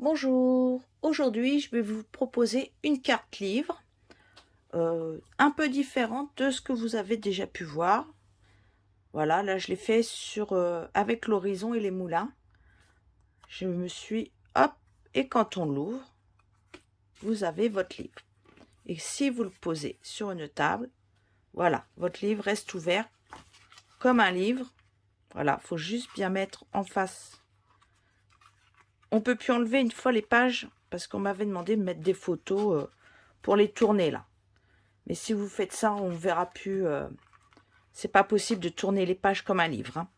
Bonjour, aujourd'hui je vais vous proposer une carte livre un peu différente de ce que vous avez déjà pu voir. Voilà, là je l'ai fait avec l'horizon et les moulins. Je me suis, hop, et quand on l'ouvre, vous avez votre livre. Et si vous le posez sur une table, voilà, votre livre reste ouvert comme un livre. Voilà, faut juste bien mettre en face. On peut plus enlever une fois les pages parce qu'on m'avait demandé de mettre des photos pour les tourner là. Mais si vous faites ça, on ne verra plus. C'est pas possible de tourner les pages comme un livre. Hein.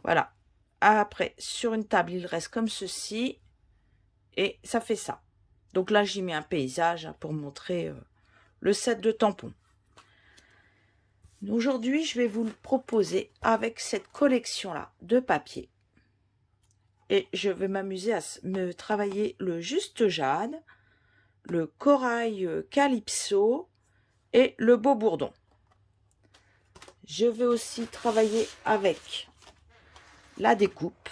Voilà. Après, sur une table, il reste comme ceci. Et ça fait ça. Donc là, j'y mets un paysage pour montrer le set de tampons. Aujourd'hui, je vais vous le proposer avec cette collection-là de papier. Et je vais m'amuser à me travailler le Juste Jade, le Corail Calypso et le Beau Bourdon. Je vais aussi travailler avec la découpe.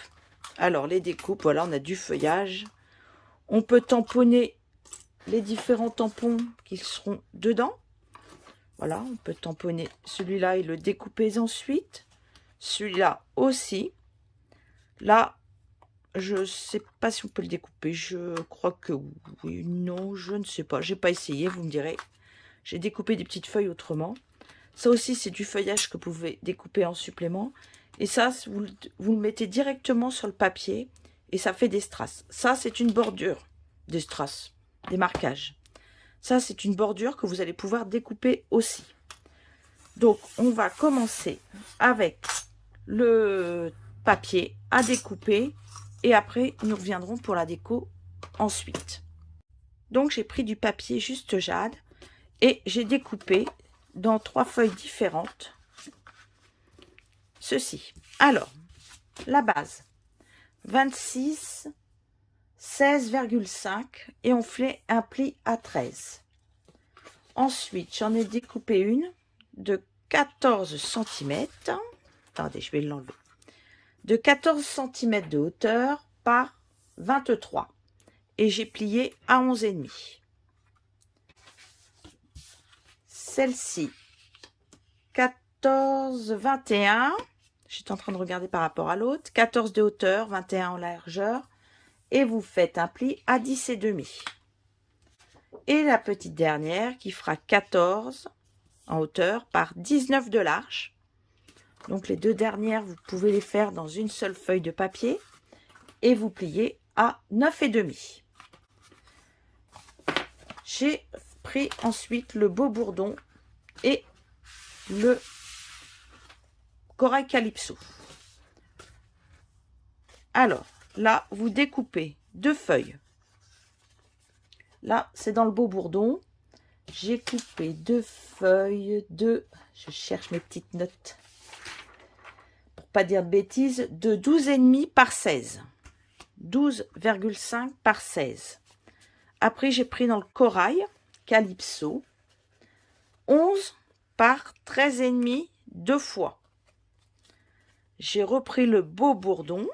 Alors, les découpes, voilà, on a du feuillage. On peut tamponner les différents tampons qui seront dedans. Voilà, on peut tamponner celui-là et le découper ensuite. Celui-là aussi. Là, je ne sais pas si on peut le découper. Je crois que oui, non, je ne sais pas. J'ai pas essayé, vous me direz. J'ai découpé des petites feuilles autrement. Ça aussi, c'est du feuillage que vous pouvez découper en supplément. Et ça, vous le mettez directement sur le papier et ça fait des strass. Ça, c'est une bordure, des strass, des marquages. Ça, c'est une bordure que vous allez pouvoir découper aussi. Donc, on va commencer avec le papier à découper et après, nous reviendrons pour la déco ensuite. Donc, j'ai pris du papier Juste Jade et j'ai découpé dans 3 feuilles différentes ceci. Alors, la base, 26, 16,5 et on fait un pli à 13. Ensuite, j'en ai découpé une de 14 cm. Attendez, je vais l'enlever. De 14 cm de hauteur par 23. Et j'ai plié à 11,5. Celle-ci, 14, 21. J'étais en train de regarder par rapport à l'autre. 14 de hauteur, 21 en largeur. Et vous faites un pli à 10,5. Et la petite dernière qui fera 14 en hauteur par 19 de large. Donc les deux dernières, vous pouvez les faire dans une seule feuille de papier. Et vous pliez à 9,5. J'ai pris ensuite le Beau Bourdon et le Corail Calypso. Alors, là, vous découpez 2 feuilles. Là, c'est dans le Beau Bourdon. J'ai coupé 2 feuilles de... Je cherche mes petites notes. Pour pas dire de bêtises, de 12,5 par 16. 12,5 par 16. Après, j'ai pris dans le Corail Calypso 11 par 13,5 2 fois. J'ai repris le Beau Bourdon.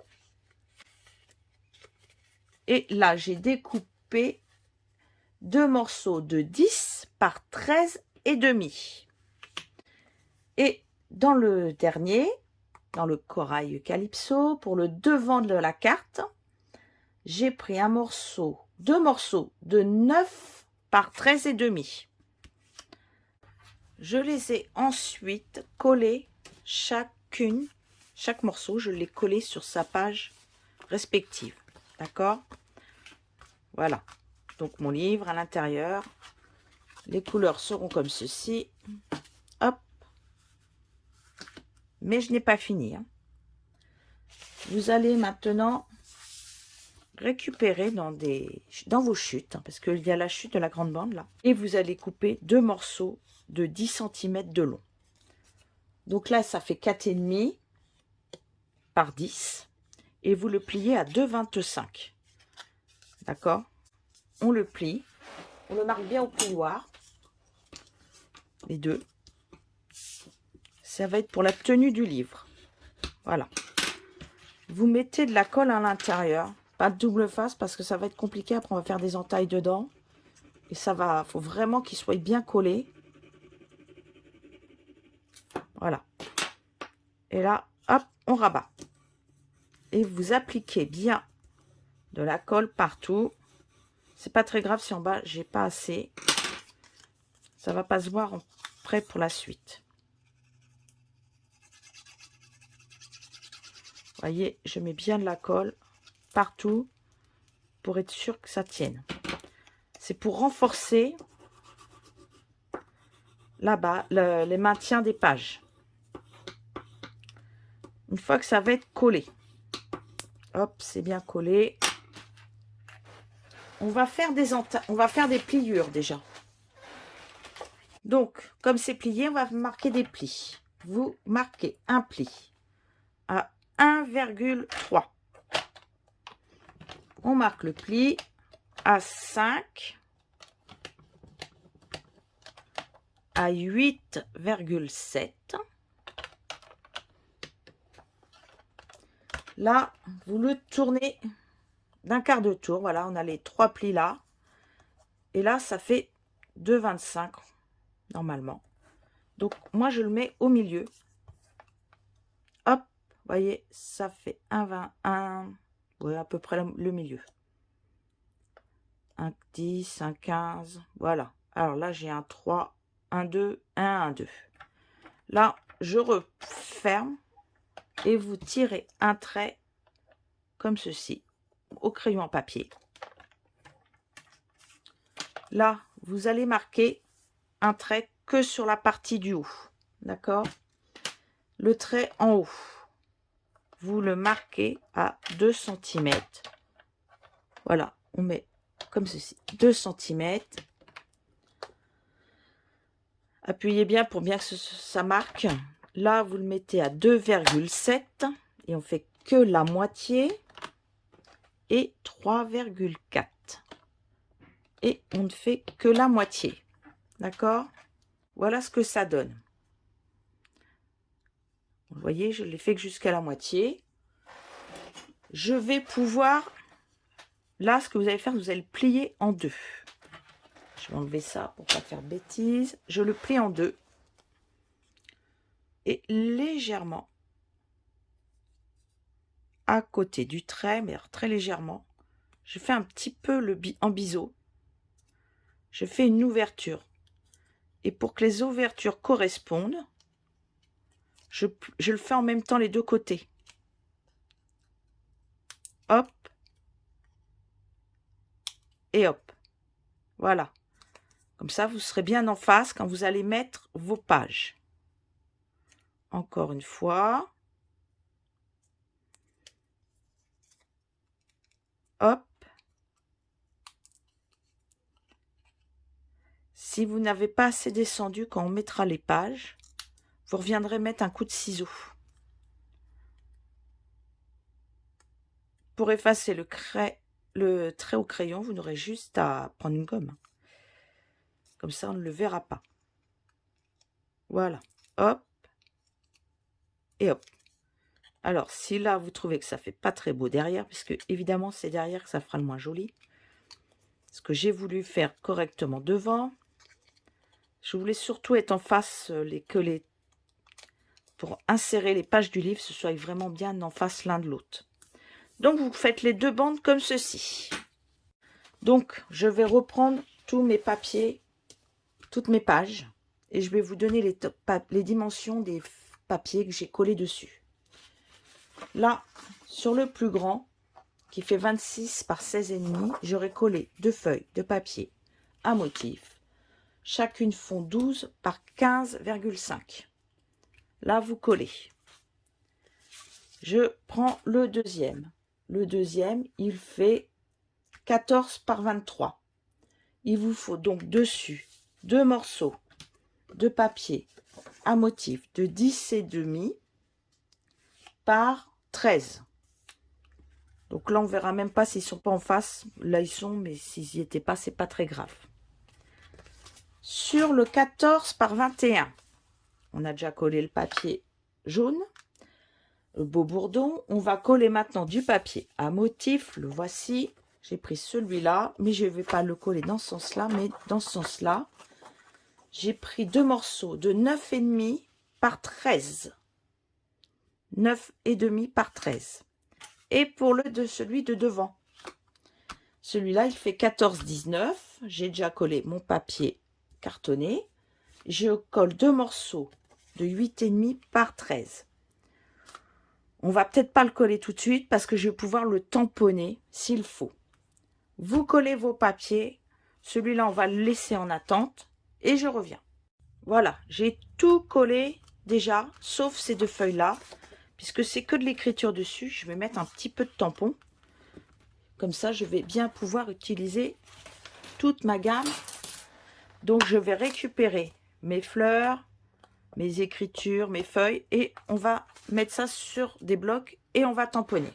Et là, j'ai découpé 2 morceaux de 10 par 13,5. Et dans le dernier, dans le Corail Calypso, pour le devant de la carte, j'ai pris 2 morceaux de 9 par 13,5. Je les ai ensuite collés chaque morceau, je l'ai collé sur sa page respective. D'accord? Voilà. Donc mon livre à l'intérieur, les couleurs seront comme ceci. Hop. Mais je n'ai pas fini. Hein. Vous allez maintenant récupérer dans vos chutes, hein, parce qu'il y a la chute de la grande bande là. Et vous allez couper 2 morceaux de 10 cm de long. Donc là, ça fait 4,5 par 10. Et vous le pliez à 2,25. D'accord? On le plie. On le marque bien au plioir. Les deux. Ça va être pour la tenue du livre. Voilà. Vous mettez de la colle à l'intérieur Pas de double face parce que ça va être compliqué. Après, on va faire des entailles dedans. Et ça va, faut vraiment qu'il soit bien collé. Voilà. Et là, hop, on rabat. Et vous appliquez bien de la colle partout. C'est pas très grave si en bas, j'ai pas assez. Ça va pas se voir après pour la suite. Voyez, je mets bien de la colle partout pour être sûr que ça tienne. C'est pour renforcer là-bas les maintiens des pages. Une fois que ça va être collé, hop, c'est bien collé. On va faire des pliures déjà. Donc, comme c'est plié, on va marquer des plis. Vous marquez un pli à 1,3. On marque le pli à 5, à 8,7. Là, vous le tournez d'un quart de tour. Voilà, on a les 3 plis là. Et là, ça fait 2,25 normalement. Donc, moi, je le mets au milieu. Hop, voyez, ça fait 1,21. Ouais, à peu près le milieu. 1,10, 1,15. Voilà. Alors là, j'ai un 3, 1,2, 1,2. Là, je referme et vous tirez un trait comme ceci au crayon à papier. Là, vous allez marquer un trait que sur la partie du haut. D'accord? Le trait en haut, vous le marquez à 2 cm. Voilà, on met comme ceci, 2 cm. Appuyez bien pour bien que ça marque. Là, vous le mettez à 2,7 et on fait que la moitié et 3,4. Et on ne fait que la moitié. D'accord? Voilà ce que ça donne. Vous voyez, je l'ai fait que jusqu'à la moitié. Je vais pouvoir... Là, ce que vous allez faire, vous allez le plier en deux. Je vais enlever ça pour ne pas faire bêtise. Je le plie en deux. Et légèrement, à côté du trait, mais très légèrement, je fais un petit peu en biseau. Je fais une ouverture. Et pour que les ouvertures correspondent, je le fais en même temps les deux côtés. Hop. Et hop. Voilà. Comme ça, vous serez bien en face quand vous allez mettre vos pages. Encore une fois. Hop. Si vous n'avez pas assez descendu quand on mettra les pages, vous reviendrez mettre un coup de ciseau. Pour effacer le trait au crayon, vous n'aurez juste à prendre une gomme. Comme ça, on ne le verra pas. Voilà. Hop. Et hop. Alors, si là, vous trouvez que ça fait pas très beau derrière, puisque évidemment, c'est derrière que ça fera le moins joli. Parce que j'ai voulu faire correctement devant. Je voulais surtout être en face, pour insérer les pages du livre, ce soit vraiment bien en face l'un de l'autre. Donc, vous faites les deux bandes comme ceci. Donc, je vais reprendre tous mes papiers, toutes mes pages, et je vais vous donner les dimensions des papiers que j'ai collés dessus. Là, sur le plus grand, qui fait 26 par 16,5, j'aurais collé 2 feuilles de papier à motif. Chacune font 12 par 15,5. Là, vous collez. Je prends le deuxième. Le deuxième, il fait 14 par 23. Il vous faut donc dessus 2 morceaux de papier à motif de 10,5 par 13. Donc là, on verra même pas s'ils sont pas en face. Là, ils sont, mais s'ils n'y étaient pas, c'est pas très grave. Sur le 14 par 21, on a déjà collé le papier jaune. le beau bourdon. On va coller maintenant du papier à motif. Le voici. J'ai pris celui-là, mais je ne vais pas le coller dans ce sens-là, mais dans ce sens-là. J'ai pris 2 morceaux de 9,5 par 13. 9,5 par 13. Et pour celui de devant. Celui-là, il fait 14,19. J'ai déjà collé mon papier cartonné. Je colle 2 morceaux de 8,5 par 13. On va peut-être pas le coller tout de suite parce que je vais pouvoir le tamponner s'il faut. Vous collez vos papiers. Celui-là, on va le laisser en attente. Et je reviens. Voilà, j'ai tout collé déjà, sauf ces 2 feuilles-là. Puisque c'est que de l'écriture dessus, je vais mettre un petit peu de tampon. Comme ça, je vais bien pouvoir utiliser toute ma gamme. Donc, je vais récupérer mes fleurs, mes écritures, mes feuilles. Et on va mettre ça sur des blocs et on va tamponner.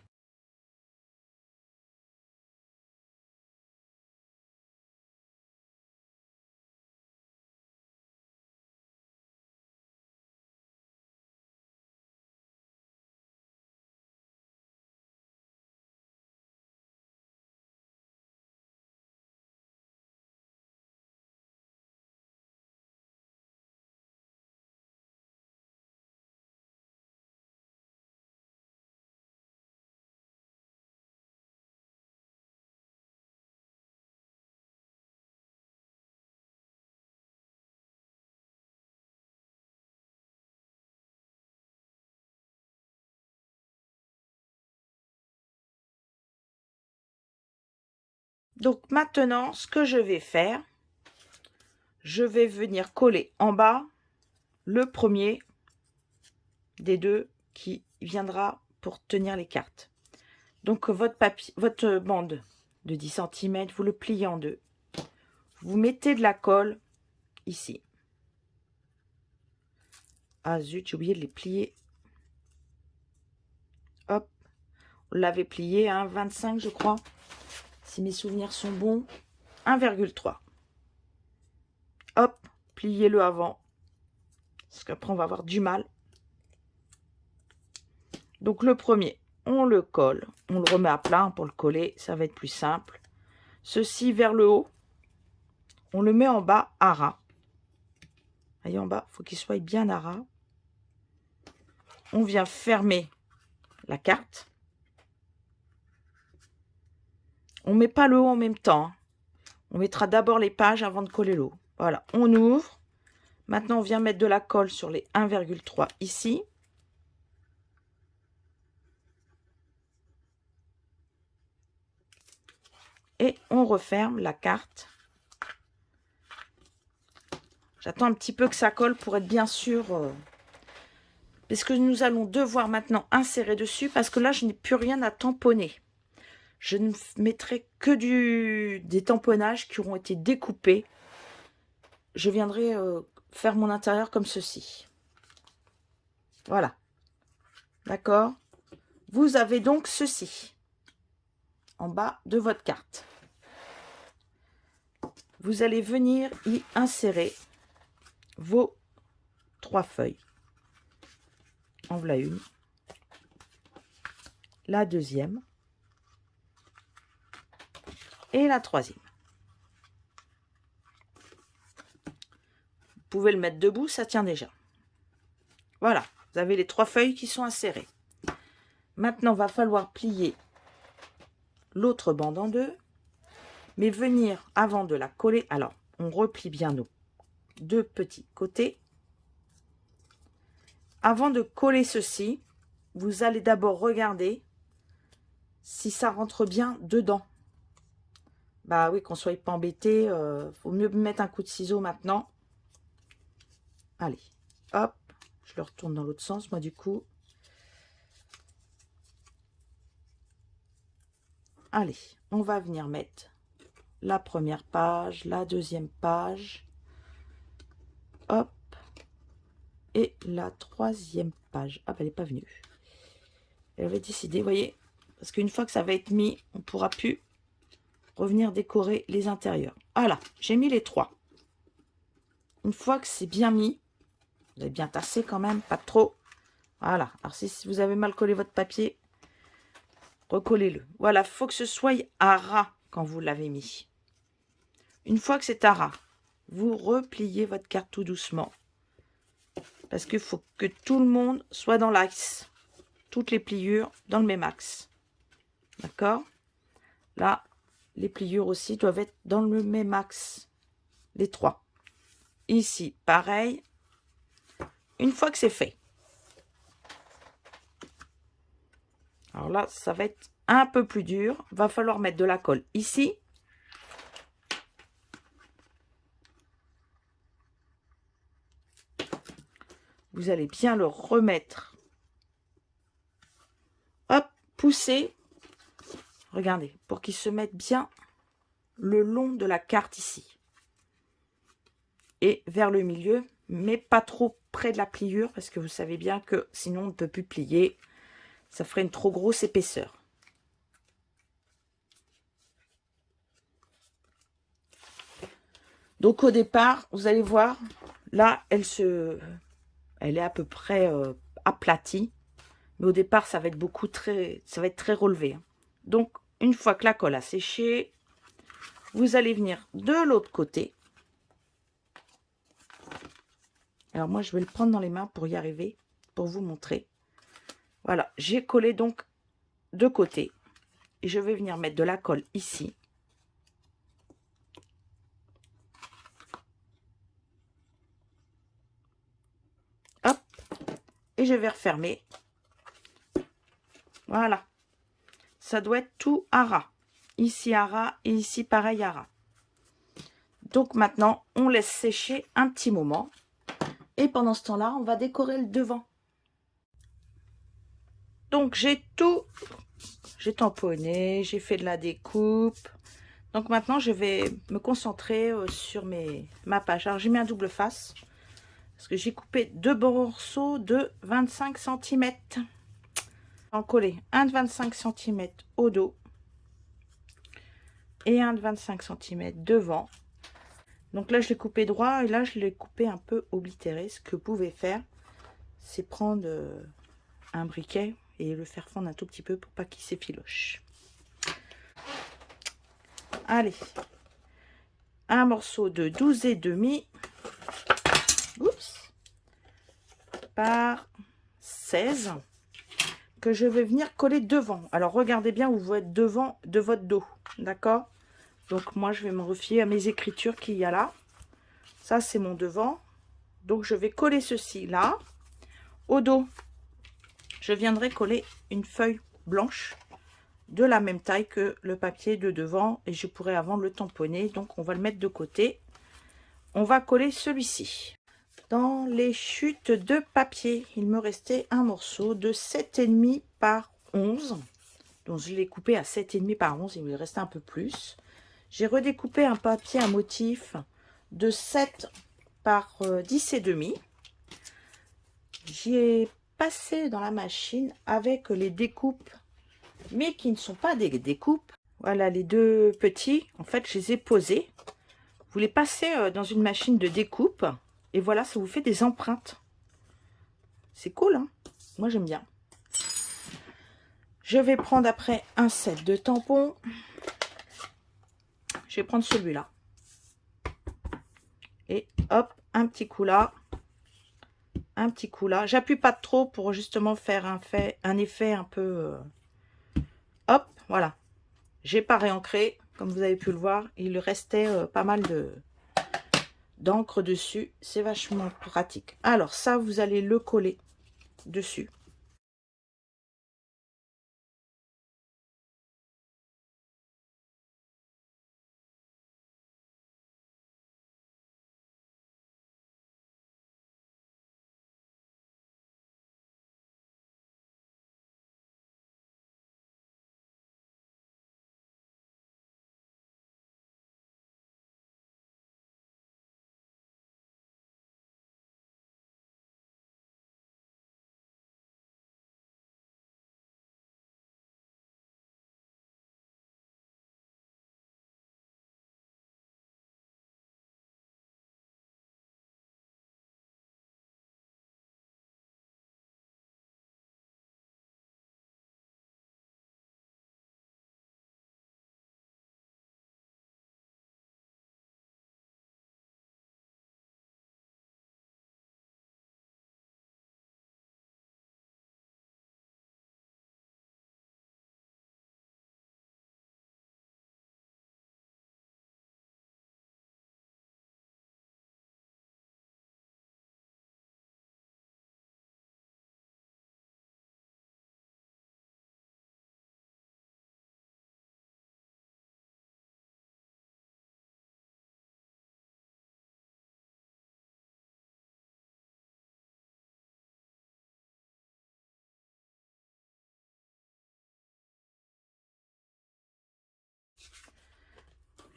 Donc maintenant, ce que je vais faire, je vais venir coller en bas le premier des 2 qui viendra pour tenir les cartes. Donc votre papier, votre bande de 10 cm, vous le pliez en 2. Vous mettez de la colle ici. Ah zut, j'ai oublié de les plier. Hop, on l'avait plié, hein, 25 je crois. Si mes souvenirs sont bons, 1,3. Hop, pliez-le avant. Parce qu'après, on va avoir du mal. Donc, le premier, on le colle. On le remet à plat pour le coller. Ça va être plus simple. Ceci vers le haut. On le met en bas à ras. Voyez, en bas, il faut qu'il soit bien à ras. On vient fermer la carte. On ne met pas le haut en même temps. On mettra d'abord les pages avant de coller le haut. Voilà, on ouvre. Maintenant, on vient mettre de la colle sur les 1,3 ici. Et on referme la carte. J'attends un petit peu que ça colle pour être bien sûr. Parce que nous allons devoir maintenant insérer dessus. Parce que là, je n'ai plus rien à tamponner. Je ne mettrai que des tamponnages qui auront été découpés. Je viendrai faire mon intérieur comme ceci. Voilà. D'accord? Vous avez donc ceci en bas de votre carte. Vous allez venir y insérer vos 3 feuilles. En voilà une. La deuxième. Et la troisième. Vous pouvez le mettre debout, ça tient déjà. Voilà, vous avez les 3 feuilles qui sont insérées. Maintenant, il va falloir plier l'autre bande en 2. Mais venir, avant de la coller, alors, on replie bien nos 2 petits côtés. Avant de coller ceci, vous allez d'abord regarder si ça rentre bien dedans. Bah oui, qu'on ne soit pas embêté. Vaut mieux mettre un coup de ciseau maintenant. Allez, hop. Je le retourne dans l'autre sens, moi, du coup. Allez, on va venir mettre la première page, la deuxième page. Hop. Et la troisième page. Ah, bah, elle n'est pas venue. Elle avait décidé, vous voyez. Parce qu'une fois que ça va être mis, on ne pourra plus revenir décorer les intérieurs. Voilà, j'ai mis les 3. Une fois que c'est bien mis, vous avez bien tassé quand même, pas trop. Voilà. Alors si vous avez mal collé votre papier, recollez-le. Voilà, il faut que ce soit à ras quand vous l'avez mis. Une fois que c'est à ras, vous repliez votre carte tout doucement. Parce qu'il faut que tout le monde soit dans l'axe. Toutes les pliures dans le même axe. D'accord? Là, les pliures aussi doivent être dans le même axe. Les trois. Ici, pareil. Une fois que c'est fait. Alors là, ça va être un peu plus dur. Va falloir mettre de la colle ici. Vous allez bien le remettre. Hop, pousser. Regardez, pour qu'il se mette bien le long de la carte ici. Et vers le milieu, mais pas trop près de la pliure, parce que vous savez bien que sinon on ne peut plus plier. Ça ferait une trop grosse épaisseur. Donc au départ, vous allez voir, là, elle est à peu près aplatie. Mais au départ, ça va être ça va être très relevé. Hein. Donc, une fois que la colle a séché, vous allez venir de l'autre côté. Alors moi, je vais le prendre dans les mains pour y arriver, pour vous montrer. Voilà, j'ai collé donc de côté. Et je vais venir mettre de la colle ici. Hop, et je vais refermer. Voilà. Ça doit être tout à ras. Ici à ras et ici pareil à ras. Donc maintenant, on laisse sécher un petit moment. Et pendant ce temps-là, on va décorer le devant. Donc j'ai tamponné, j'ai fait de la découpe. Donc maintenant, je vais me concentrer sur ma page. Alors j'ai mis un double face. Parce que j'ai coupé deux morceaux de 25 cm. En coller un de 25 cm au dos et un de 25 cm devant. Donc là, je l'ai coupé droit et là, je l'ai coupé un peu oblitéré. Ce que vous pouvez faire, c'est prendre un briquet et le faire fondre un tout petit peu pour pas qu'il s'effiloche. Allez, un morceau de 12,5 par 16 que je vais venir coller devant. Alors regardez bien où vous êtes devant de votre dos, d'accord? Donc moi je vais me refier à mes écritures qu'il y a là. Ça c'est mon devant. Donc je vais coller ceci là. Au dos, je viendrai coller une feuille blanche de la même taille que le papier de devant et je pourrais avant le tamponner. Donc on va le mettre de côté. On va coller celui-ci. Dans les chutes de papier, il me restait un morceau de 7,5 par 11. Donc je l'ai coupé à 7,5 par 11, il me restait un peu plus. J'ai redécoupé un papier à motif de 7 par 10,5. J'y ai passé dans la machine avec les découpes, mais qui ne sont pas des découpes. Voilà, les deux petits, en fait, je les ai posés. Vous les passez dans une machine de découpe. Et voilà, ça vous fait des empreintes. C'est cool, hein? Moi, j'aime bien. Je vais prendre après un set de tampons. Je vais prendre celui-là. Et hop, un petit coup là. Un petit coup là. J'appuie pas trop pour justement faire un effet un peu... hop, voilà. J'ai pas réancré, comme vous avez pu le voir. Il restait pas mal d'encre dessus. C'est vachement pratique. Alors ça, vous allez le coller dessus.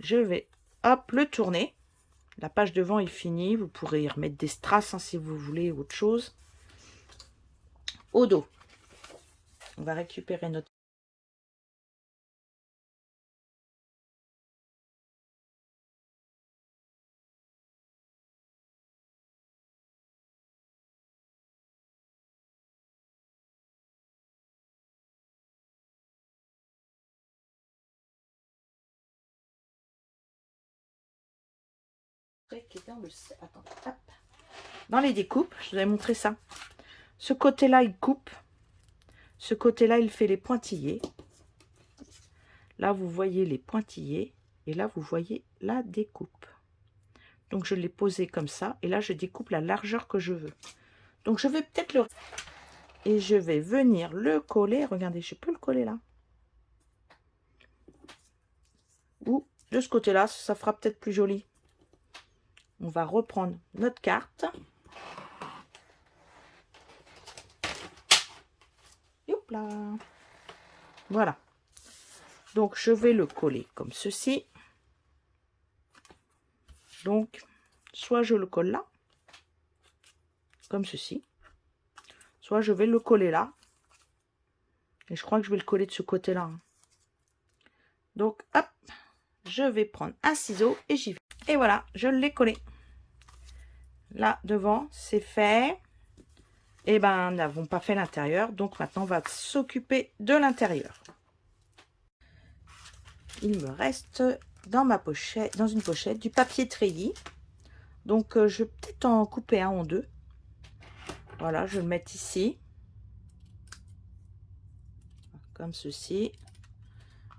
je vais, hop, le tourner. La page devant est finie. Vous pourrez y remettre des strass hein, si vous voulez, autre chose. Au dos, on va récupérer notre... qui est dans le... Attends, hop. Dans les découpes, je vous ai montré ça. Ce côté-là, il coupe. Ce côté-là, il fait les pointillés. Là, vous voyez les pointillés. Et là, vous voyez la découpe. Donc, je l'ai posé comme ça. Et là, je découpe la largeur que je veux. Donc, je vais peut-être le... Et je vais venir le coller. Regardez, je peux le coller là. Ou de ce côté-là, ça fera peut-être plus joli. On va reprendre notre carte. Hop là. Voilà. Donc, je vais le coller comme ceci. Donc, soit je le colle là, comme ceci. Soit je vais le coller là. Et je crois que je vais le coller de ce côté-là. Hein. Donc, hop, je vais prendre un ciseau et j'y vais. Et voilà, je l'ai collé. Là, devant, c'est fait. Et ben, nous n'avons pas fait l'intérieur. Donc, maintenant, on va s'occuper de l'intérieur. Il me reste dans ma pochette, dans une pochette, du papier treillis. Donc, je vais peut-être en couper un en deux. Voilà, je vais le mettre ici. Comme ceci.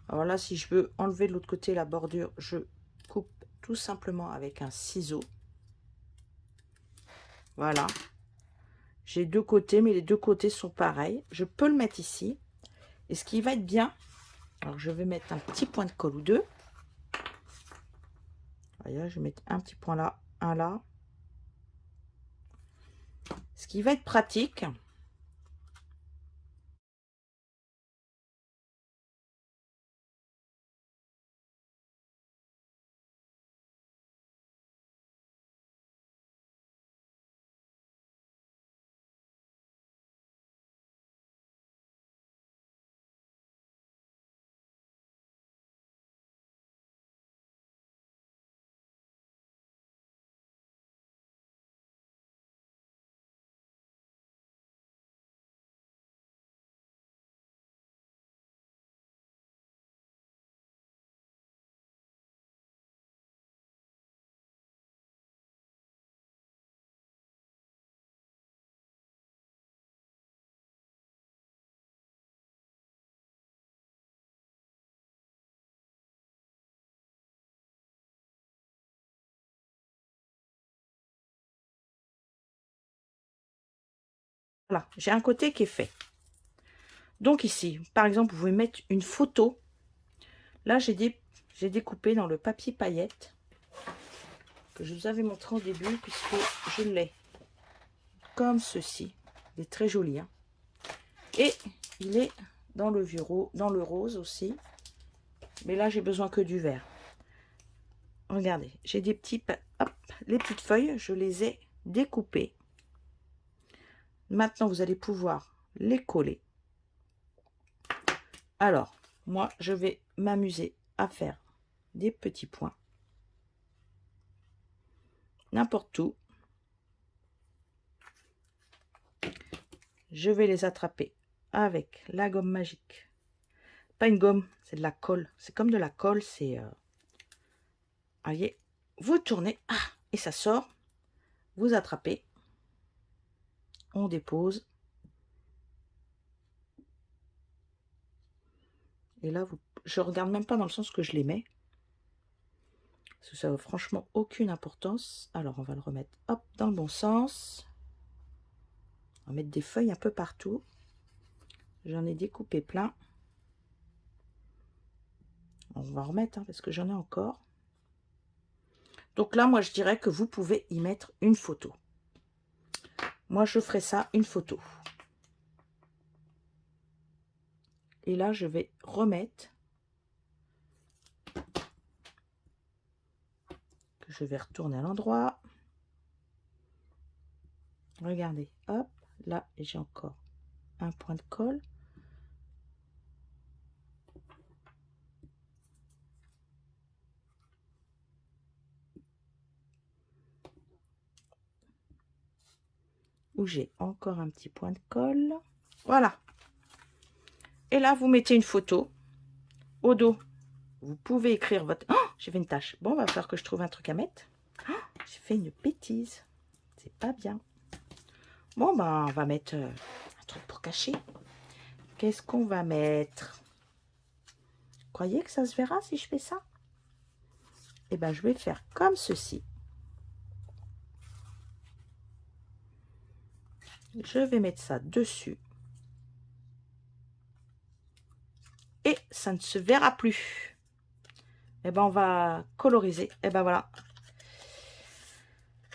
Alors là, si je veux enlever de l'autre côté la bordure, je coupe tout simplement avec un ciseau. Voilà. J'ai deux côtés, mais les deux côtés sont pareils. Je peux le mettre ici. Et ce qui va être bien, alors je vais mettre un petit point de colle ou deux. Voyez, je vais mettre un petit point là, un là. Ce qui va être pratique, voilà, j'ai un côté qui est fait. Donc ici, par exemple, vous pouvez mettre une photo. Là, j'ai découpé dans le papier paillette que je vous avais montré au début, puisque je l'ai comme ceci. Il est très joli. Hein. Et il est dans le dans le rose aussi. Mais là, j'ai besoin que du vert. Regardez, j'ai des petits... Hop, les petites feuilles, je les ai découpées. Maintenant, vous allez pouvoir les coller. Alors, moi, je vais m'amuser à faire des petits points. N'importe où. Je vais les attraper avec la gomme magique. Pas une gomme, c'est de la colle. C'est comme de la colle, c'est... Voyez, vous tournez, et ça sort. Vous attrapez. On dépose. Et là, je regarde même pas dans le sens que je les mets. Parce que ça n'a franchement aucune importance. Alors, on va le remettre hop, dans le bon sens. On va mettre des feuilles un peu partout. J'en ai découpé plein. On va remettre, hein, parce que j'en ai encore. Donc là, moi, je dirais que vous pouvez y mettre une photo. Moi, je ferai ça, une photo. Et là, je vais remettre je vais retourner à l'endroit. Regardez, hop, là j'ai encore un point de colle. Où j'ai encore un petit point de colle. Voilà. Et là, vous mettez une photo. Au dos, vous pouvez écrire votre... Oh, j'ai fait une tâche. Bon, va falloir que je trouve un truc à mettre. Oh, j'ai fait une bêtise. C'est pas bien. Bon, ben, on va mettre un truc pour cacher. Qu'est-ce qu'on va mettre? Vous croyez que ça se verra si je fais ça? Eh ben, je vais faire comme ceci. Je vais mettre ça dessus. Et ça ne se verra plus. Eh ben, on va coloriser. Eh ben, voilà.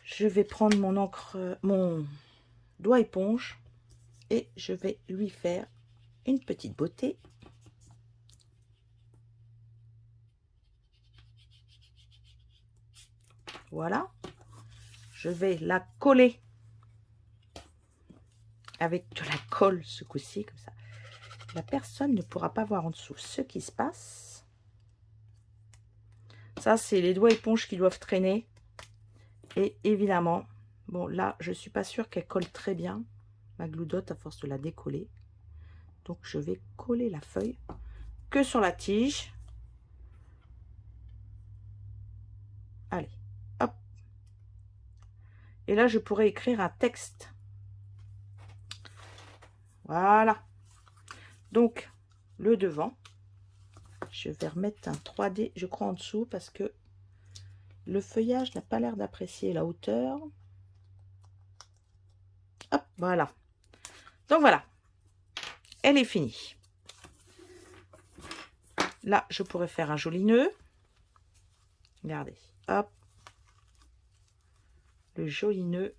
Je vais prendre mon encre, mon doigt éponge. Et je vais lui faire une petite beauté. Voilà. Je vais la coller avec de la colle ce coup-ci, comme ça. La personne ne pourra pas voir en dessous ce qui se passe. Ça, c'est les doigts éponges qui doivent traîner. Et évidemment, bon, là, je suis pas sûre qu'elle colle très bien, ma gloudotte, à force de la décoller. Donc, je vais coller la feuille que sur la tige. Allez, hop. Et là, je pourrais écrire un texte. Voilà. Donc, le devant, je vais remettre un 3D, je crois, en dessous, parce que le feuillage n'a pas l'air d'apprécier la hauteur. Hop, voilà. Donc, voilà. Elle est finie. Là, je pourrais faire un joli nœud. Regardez, hop. Le joli nœud.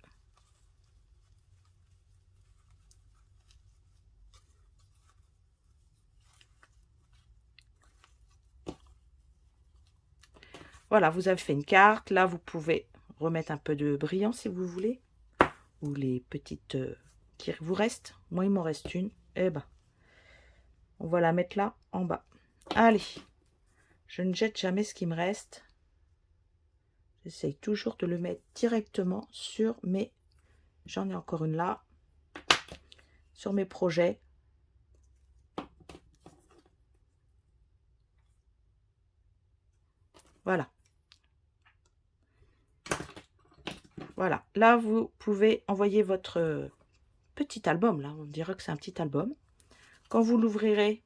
Voilà, vous avez fait une carte. Là, vous pouvez remettre un peu de brillant si vous voulez. Ou les petites qui vous restent. Moi, il m'en reste une. Eh ben, on va la mettre là, en bas. Allez, je ne jette jamais ce qui me reste. J'essaye toujours de le mettre directement sur mes... J'en ai encore une là. Sur mes projets. Voilà. Voilà. Là, vous pouvez envoyer votre petit album. Là, on dirait que c'est un petit album. Quand vous l'ouvrirez,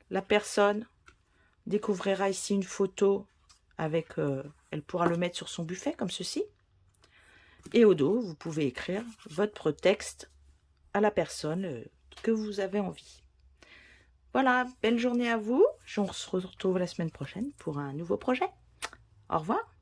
la personne découvrira ici une photo avec... elle pourra le mettre sur son buffet, comme ceci. Et au dos, vous pouvez écrire votre texte à la personne que vous avez envie. Voilà, belle journée à vous. On se retrouve la semaine prochaine pour un nouveau projet. Au revoir.